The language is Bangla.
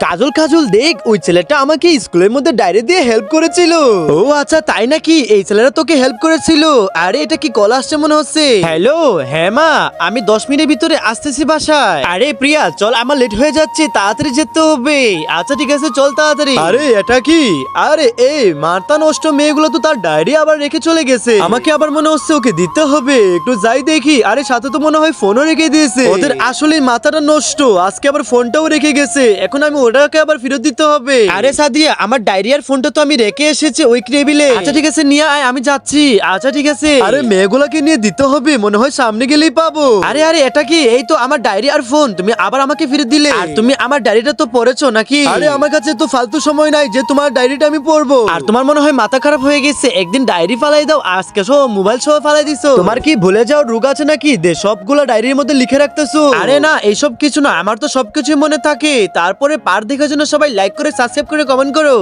কাজল কাজল দেখ, ওই ছেলেটা আমাকে স্কুলের মধ্যে ডায়েরি দিয়ে হেল্প করেছিল। ও আচ্ছা তাই নাকি, এই ছেলেটা তোকে হেল্প করেছিল? আরে এটা কি কল আসছে মনে হচ্ছে। হ্যালো, হ্যাঁ মা, আমি 10 মিনিটের ভিতরে আসতেছি বাসায়। আরে প্রিয়া চল, আমার লেট হয়ে যাচ্ছে, তাড়াতাড়ি যেতে হবে। আচ্ছা ঠিক আছে চল তাড়াতাড়ি। আরে এটা কি? আরে এই মার্তা নষ্ট মেয়েগুলো তো তার ডায়েরি আবার রেখে চলে গেছে। আমাকে আবার মনে হচ্ছে ওকে দিতে হবে, একটু যাই দেখি। আরে সাথে তো মনে হয় ফোনও রেখে দিয়েছে। ওদের আসলে মাথাটা নষ্ট, আজকে আবার ফোনটাও রেখে গেছে। এখন আমি ওটাকে আবার ফেরত দিতে হবে। আরে সাদিয়া, আমার ডায়েরি আর ফোনটা তো আমি রেখে এসেছি ওই টেবিলে। আচ্ছা ঠিক আছে নিয়ে আয়, আমি যাচ্ছি। আচ্ছা ঠিক আছে। আরে মেয়েগুলোকে নিয়ে দিতে হবে, মনে হয় সামনে গেলেই পাবো। আরে আরে এটা কি? এই তো আমার ডায়েরি আর ফোন, তুমি আবার আমাকে ফিরে দিলে। আর তুমি আমার ডায়েরিটা তো পড়েছো নাকি? আরে আমার কাছে তো ফালতু সময় নাই যে তোমার ডায়েরিটা আমি পড়বো। আর তোমার মনে হয় মাথা খারাপ হয়ে গেছে, একদিন ডায়েরি ফালাই দাও, আজকে সহ মোবাইল সহ ফালাই দিছো। তোমার কি ভুলে যাও রোগ আছে নাকি দে সবগুলো ডায়েরির মধ্যে লিখে রাখতেছো? আরে না এইসব কিছু না, আমার তো সবকিছুই মনে থাকে। তারপরে পার দেখার জন্য সবাই লাইক করে, সাবস্ক্রাইব করে, কমেন্ট করো।